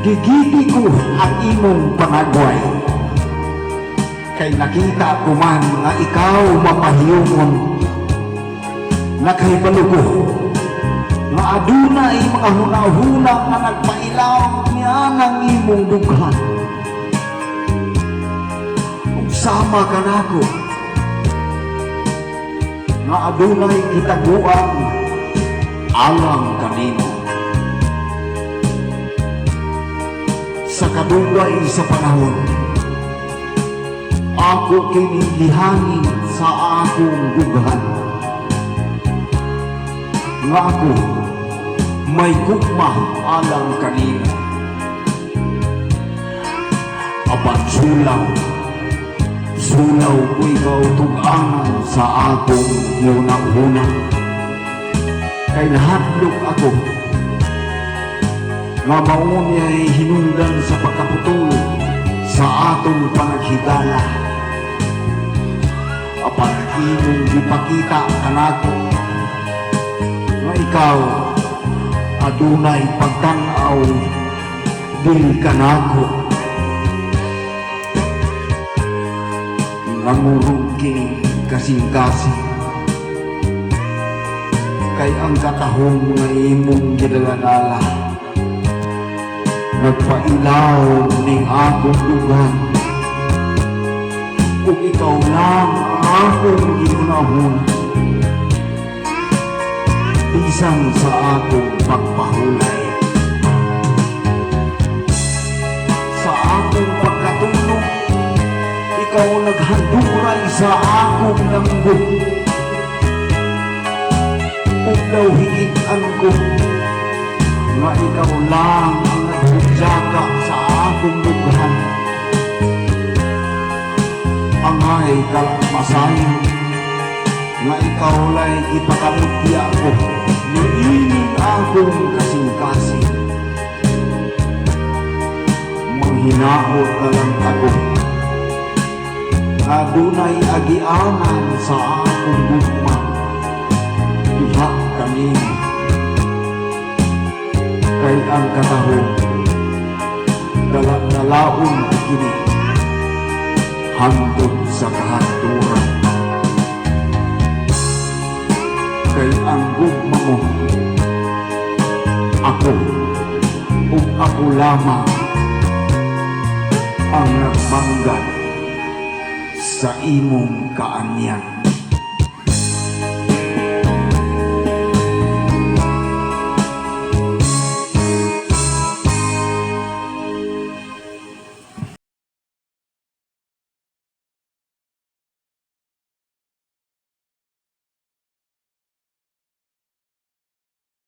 gigiti ko ang imong panagway. Kay nakita ko man nga ikaw mapahiyungon. Nakahibalo ko nga adunay mga hunahuna nga nagpailaw niya ng imong dughan. Sama ka nako nga adunay kitaguan alang kanimo. Sa kadugay sa panahon, ako kinilihanin sa akong dughan. Nga ako may gugma alang kanimo. Apan sulaw ko ikaw tug-anan sa akong hunang-hunang. Kay nahadlok ako nga mao niya'y hinungdan sa pagkaputol sa atong panaghigala. Apan imong gipakita kanako nga ikaw adunay pagtan-aw dili kanako. Nangurog kini kasing-kasing kay ang katahong nga imong gidaladala nagpailaw ning akong dughan. Kung ikaw lang ang akong ginunahon, bisan sa akong pagpahulay. Sa akong pagkatulog, ikaw naghanduray sa akong langgo. Kung daw higitan ko, nga ikaw lang ang nagbudyaka sa akong dughan. Angay kalamasayon, nga ikaw lay ipakamutya ko, niining akong kasing-kasing. Manghinahot na lang ako, adunay agianan sa akong gugma. Diha kanino kay ang katahong dalaon kini hangtod sa kahanturan. Kay ang gugma mo ako ug ako lamang ang nagmanggat sa imong kaanyan.